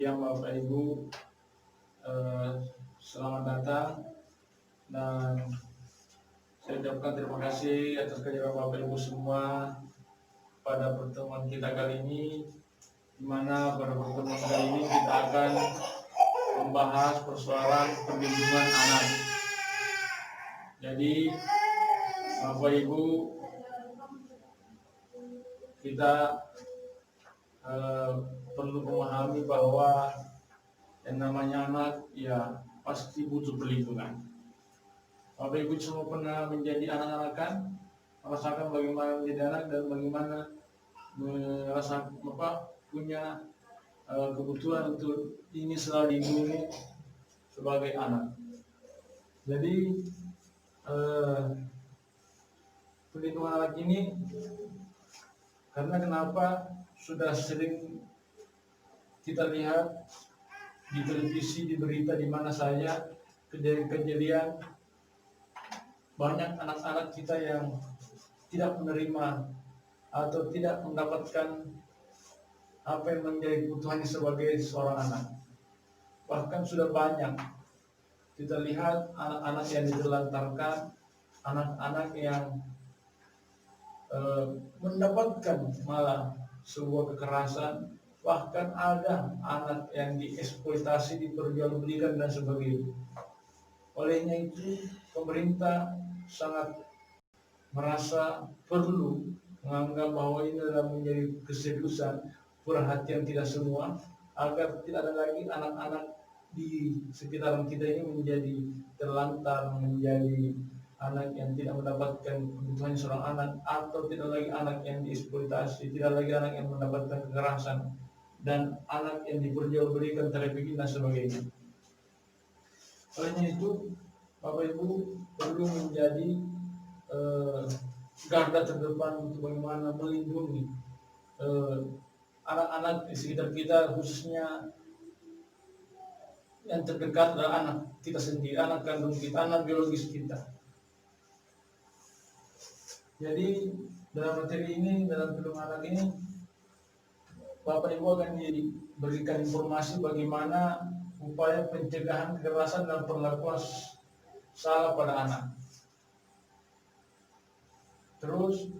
Yang Bapak Ibu, selamat datang dan saya ucapkan terima kasih atas kehadiran Bapak Ibu semua pada pertemuan kita kali ini, di mana pada pertemuan kali ini kita akan membahas persoalan perlindungan anak. Jadi Bapak Ibu, kita perlu memahami bahwa yang namanya anak ya pasti butuh perlindungan. Bapak Ibu semua pernah menjadi anak-anakan, merasakan bagaimana menjadi anak dan bagaimana merasa punya kebutuhan untuk ini selalu dilindungi sebagai anak. Jadi perlindungan anak ini karena kenapa sudah sering kita lihat di televisi, di berita, di mana saja kejadian-kejadian banyak anak-anak kita yang tidak menerima atau tidak mendapatkan apa yang menjadi kebutuhannya sebagai seorang anak. Bahkan sudah banyak kita lihat anak-anak yang ditelantarkan, anak-anak yang mendapatkan malah sebuah kekerasan, bahkan ada anak yang dieksploitasi, diperjualbelikan dan sebagainya. Olehnya itu pemerintah sangat merasa perlu menganggap bahwa ini adalah menjadi keseriusan perhatian kita semua, agar tidak ada lagi anak-anak di sekitaran kita ini menjadi terlantar, menjadi anak yang tidak mendapatkan kebutuhan seorang anak, atau tidak lagi anak yang dieksploitasi, tidak lagi anak yang mendapatkan kekerasan, dan anak yang diperjualbelikan, trafficking dan sebagainya. Olehnya itu, Bapak Ibu perlu menjadi garda terdepan untuk bagaimana melindungi anak-anak di sekitar kita, khususnya yang terdekat adalah anak kita sendiri, anak kandung kita, anak biologis kita. Jadi dalam materi ini, dalam perlindungan anak ini, Bapak Ibu akan diberikan informasi bagaimana upaya pencegahan kekerasan dan perlakuan salah pada anak. Terus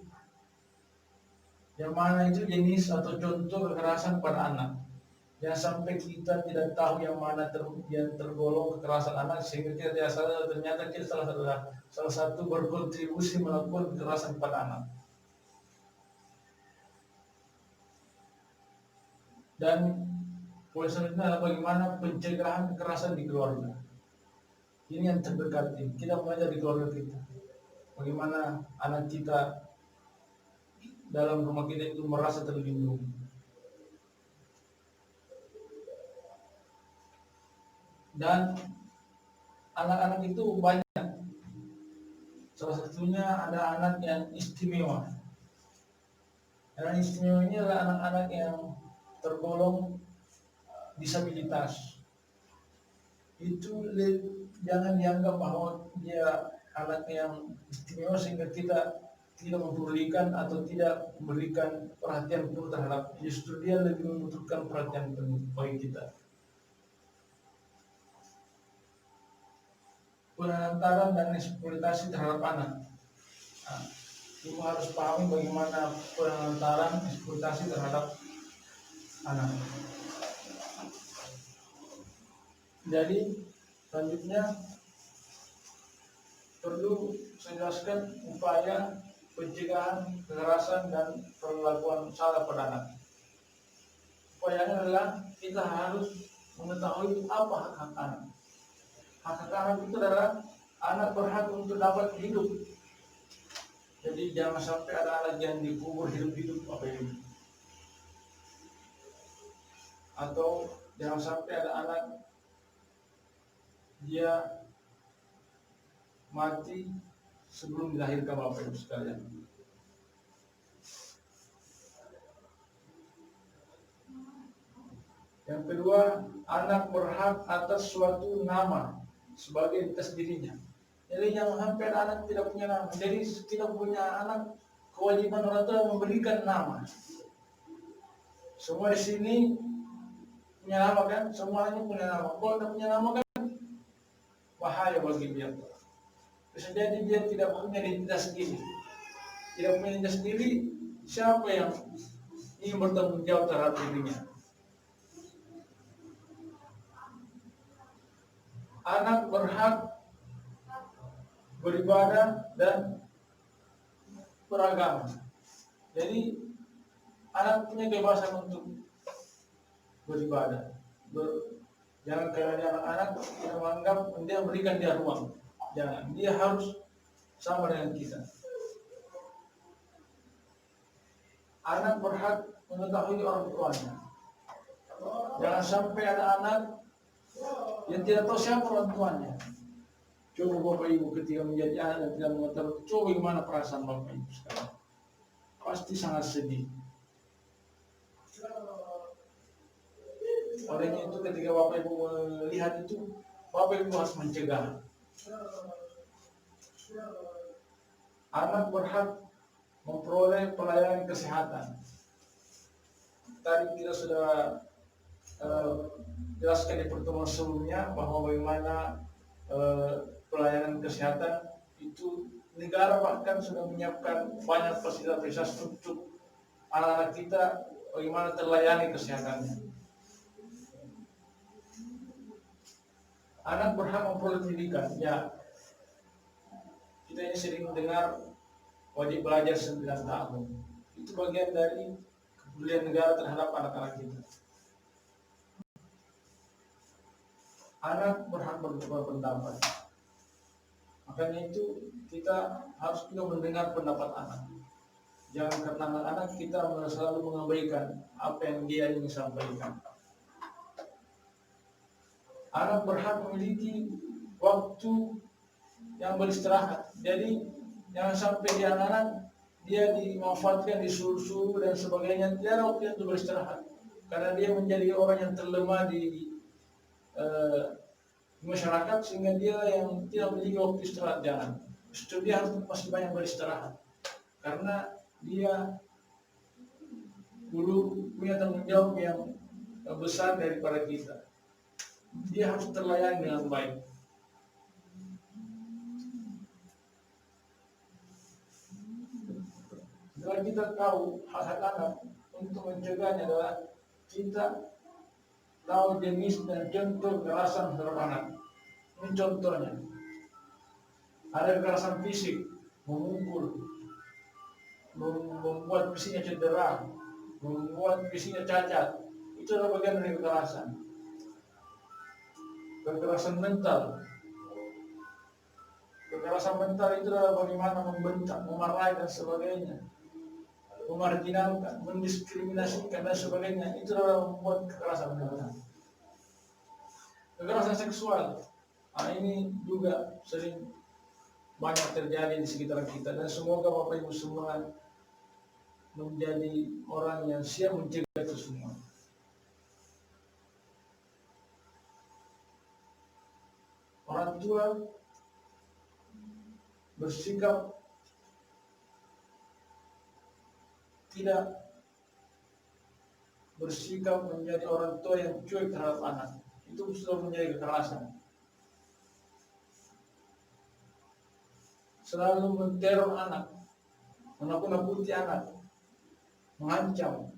yang mana itu jenis atau contoh kekerasan pada anak. Yang sampai kita tidak tahu yang mana yang tergolong kekerasan anak, sehingga kita tidak sadar ternyata kita salah satu berkontribusi melakukan kekerasan pada anak. Dan poin selanjutnya adalah bagaimana pencegahan kekerasan di keluarga. Ini yang terdekat, kita mulai dari keluarga kita. Bagaimana anak kita dalam rumah kita itu merasa terlindungi. Dan anak-anak itu banyak. Salah satunya ada anak yang istimewa. Anak istimewa ini adalah anak-anak yang tergolong disabilitas. Itu jangan dianggap bahwa dia anak yang istimewa sehingga kita tidak mempedulikan atau tidak memberikan perhatian penuh terhadap. Justru dia lebih membutuhkan perhatian penuh bagi kita. Penelantaran dan eksploitasi terhadap anak. Nah, Ibu harus pahami bagaimana penelantaran, eksploitasi terhadap anak. Jadi selanjutnya perlu saya jelaskan upaya pencegahan kekerasan dan perlakuan salah pada anak. Upayanya adalah kita harus mengetahui apa hak-hak anak. Hak-hak anak itu adalah anak berhak untuk dapat hidup. Jadi jangan sampai ada anak yang dikubur hidup-hidup atau jangan sampai ada anak dia mati sebelum dilahirkan Bapak Ibu sekalian. Yang kedua, anak berhak atas suatu nama sebagai identitas dirinya. Jadi jangan sampai anak tidak punya nama. Jadi kita punya anak, kewajiban orang tua memberikan nama. Semua di sini punya nama kan, semuanya punya nama. Kalau tidak punya nama kan bahaya bagi dia. Bisa jadi dia tidak punya identitas sendiri. Tidak punya identitas sendiri, siapa yang ingin bertanggung jawab terhadap dirinya? Anak berhak beribadah dan beragama. Jadi anak punya kebebasan untuk beribadah. Jangan karena dia anak-anak kita menganggap dia berikan dia ruang. Jangan, dia harus sama dengan kita. Anak berhak mengetahui orang tuanya. Jangan sampai ada anak yang tidak tahu siapa orang tuanya. Coba Bapak Ibu ketika menjadi anak dan tidak mengetahui, coba gimana perasaan Bapak Ibu sekarang? Pasti sangat sedih. Olehnya itu ketika Bapak Ibu melihat itu, Bapak Ibu harus mencegah. Anak berhak memperoleh pelayanan kesehatan. Tadi kita sudah jelaskan di pertemuan sebelumnya bahwa bagaimana pelayanan kesehatan itu negara bahkan sudah menyiapkan banyak fasilitas untuk anak-anak kita bagaimana terlayani kesehatannya. Anak berhak memperoleh pendidikan. Ya, kita ini sering mendengar wajib belajar 9 tahun. Itu bagian dari kepedulian negara terhadap anak-anak kita. Anak berhak berpendapat. Makanya itu kita harus juga mendengar pendapat anak. Jangan karena anak-anak kita selalu mengabaikan apa yang dia ingin sampaikan. Anak berhak memiliki waktu yang beristirahat. Jadi jangan sampai dia anak-anak dia dimanfaatkan, disuruh-suruh dan sebagainya. Dia ada waktu untuk beristirahat. Karena dia menjadi orang yang terlemah di masyarakat sehingga dia yang tidak memiliki waktu istirahat. Jangan. Justru dia harus masih banyak beristirahat. Karena dia dulu punya tanggung jawab yang besar daripada kita. Dia harus terlayani dengan baik. Setelah kita tahu hak-hak anak, untuk mencegahnya adalah kita tahu jenis dan contoh kekerasan terhadap anak. Ini contohnya. Ada kekerasan fisik, memukul, membuat fisiknya cedera, membuat fisiknya cacat. Itu adalah bagian dari kekerasan. Kekerasan mental. Kekerasan mental itu adalah bagaimana membentak, memarahi dan sebagainya, memarginalkan, mendiskriminasikan dan sebagainya. Itu adalah membuat kekerasan mental. Kekerasan seksual, ini juga sering banyak terjadi di sekitar kita, dan semoga Bapak Ibu semua menjadi orang yang siap mencegah itu semua. Orang tua bersikap menjadi orang tua yang cuek terhadap anak. Itu sudah menjadi kekerasan. Selalu menteror anak, menakut-nakuti anak, mengancam.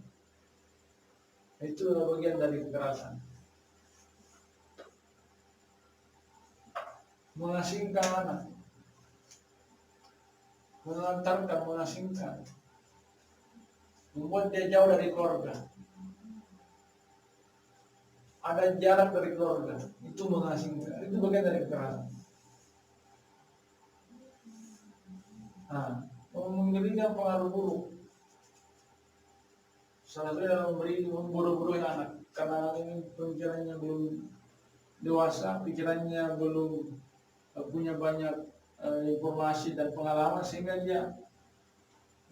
Itu adalah bagian dari kekerasan. Mengasingkan anak, menelantarkan, mengasingkan, membuat dia jauh dari keluarga. Ada jarak dari keluarga, itu mengasingkan. Itu bagian dari kekerasan. Memberikan pengaruh buruk. Salah satunya adalah membodoh-bodohi anak, karena ini pikirannya belum dewasa, pikirannya belum punya banyak informasi dan pengalaman, sehingga dia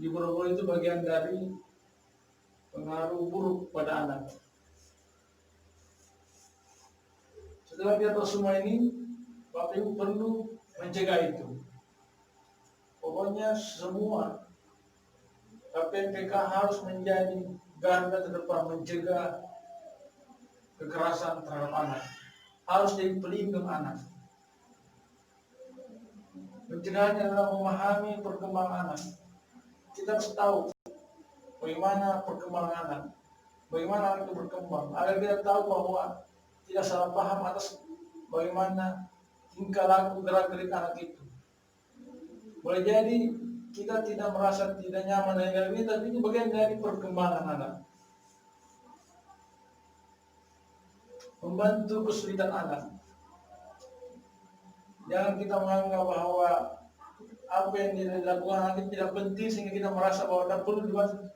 dibodoh-bodoh. Itu bagian dari pengaruh buruk pada anak. Setelah kita tahu semua ini, Bapak Ibu perlu mencegah itu. Pokoknya semua KPMPK harus menjadi garda terdepan mencegah kekerasan terhadap anak, harus jadi pelindung anak. Pencegahannya adalah memahami perkembangan anak. Kita harus tahu bagaimana perkembangan anak, bagaimana anak itu berkembang, agar kita tahu bahwa tidak salah paham atas bagaimana tingkah laku gerak-gerik anak itu. Boleh jadi kita tidak merasa tidak nyaman dengan ini, tapi itu bagian dari perkembangan anak. Membantu kesulitan anak. Jangan kita menganggap bahwa apa yang dilakukan anak itu tidak penting sehingga kita merasa bahwa tidak perlu dibantu.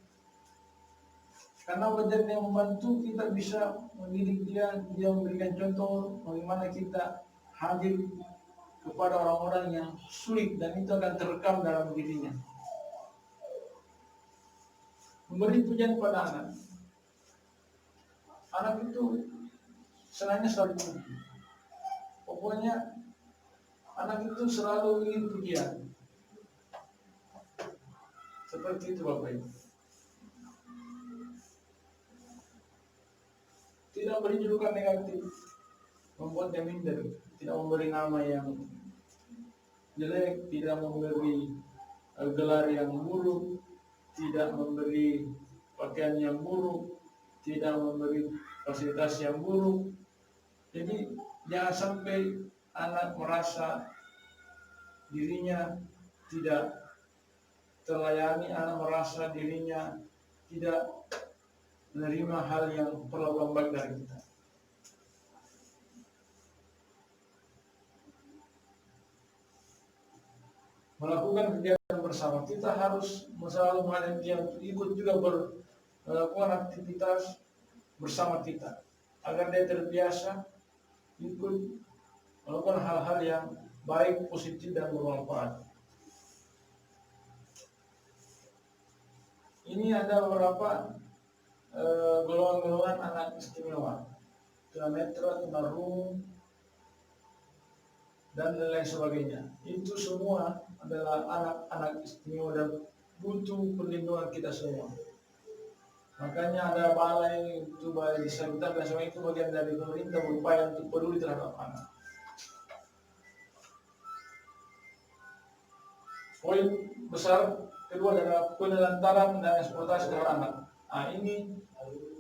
Karena wajar yang membantu, kita bisa mendidik dia memberikan contoh bagaimana kita hadir kepada orang-orang yang sulit, dan itu akan terekam dalam dirinya. Memberi pujian pada anak. Anak itu senangnya selalu puji. Pokoknya anak itu selalu ingin pujian. Seperti itu Bapak Ibu. Tidak beri julukan negatif, membuat dia minder. Tidak memberi nama yang jelek, tidak memberi gelar yang buruk, tidak memberi pakaian yang buruk, tidak memberi fasilitas yang buruk. Jadi jangan sampai anak merasa dirinya tidak terlayani, anak merasa dirinya tidak menerima hal yang perlu baik dari kita. Melakukan kegiatan bersama, kita harus selalu mengajak dia untuk ikut juga melakukan aktivitas bersama kita, agar dia terbiasa ikut melakukan hal-hal yang baik, positif, dan bermanfaat. Ini ada beberapa golongan-golongan anak istimewa, tunanetra, tunarungu, dan lain sebagainya. Itu semua adalah anak-anak istimewa dan butuh perlindungan kita semua. Makanya ada balai itu, balai disabilitas dan sebagainya, itu bagian dari pemerintah berupaya untuk peduli terhadap anak. Poin besar kedua adalah penelantaran dan eksploitasi terhadap anak. Nah, ini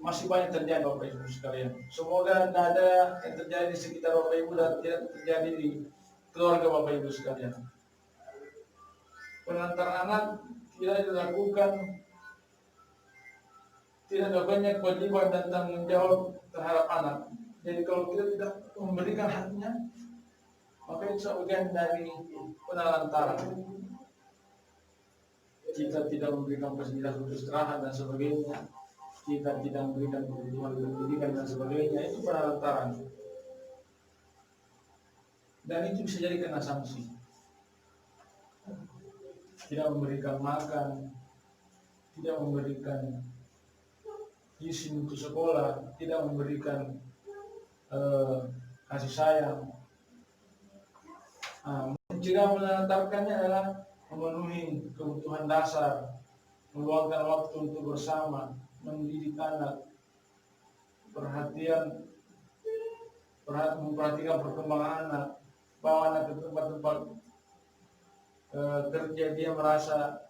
masih banyak terjadi Bapak Ibu sekalian. Semoga tidak ada yang terjadi di sekitar Bapak Ibu dan tidak terjadi di keluarga Bapak Ibu sekalian. Penelantaran anak tidak dilakukan, tidak ada banyak kewajiban dan tanggung jawab terhadap anak. Jadi kalau kita tidak memberikan haknya, maka itu bagian dari penelantaran. Kita tidak memberikan fasilitas untuk istirahat dan sebagainya, kita tidak memberikan kebutuhan pendidikan dan sebagainya, itu penelantaran. Dan itu bisa jadi kena sanksi. Tidak memberikan makan, tidak memberikan izin untuk sekolah, tidak memberikan kasih sayang. Mencegah menelantarkannya adalah memenuhi kebutuhan dasar, meluangkan waktu untuk bersama, mendidik anak, memperhatikan perkembangan anak, bawa anak ke tempat-tempat kerja, dia merasa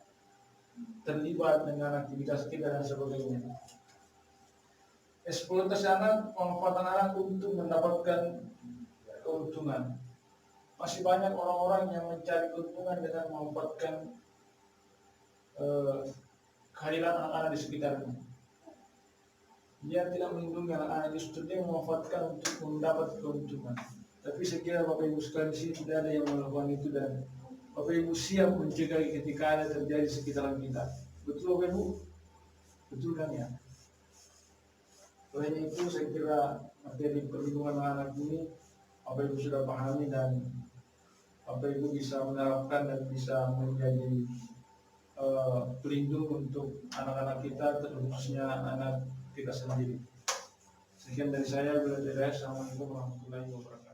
terlibat dengan aktivitas kita dan sebagainya. Eksploitasi anak, pemanfaatan anak untuk mendapatkan keuntungan. Masih banyak orang-orang yang mencari keuntungan dengan memanfaatkan kehadiran anak-anak di sekitarnya. Dia tidak melindungi anak-anak, justru dia memanfaatkan untuk mendapat keuntungan. Tapi saya kira Bapak Ibu sekalian di sini tidak ada yang melakukan itu, dan Bapak Ibu siap mencegah ketika ada terjadi di sekitaran kita. Betul Bapak Ibu? Betul kan ya? Selain itu saya kira materi perlindungan anak ini Bapak Ibu sudah pahami, dan Bapak Ibu bisa menerapkan dan bisa menjadi pelindung untuk anak-anak kita, terkhususnya anak kita sendiri. Sekian dari saya, Assalamualaikum warahmatullahi wabarakatuh.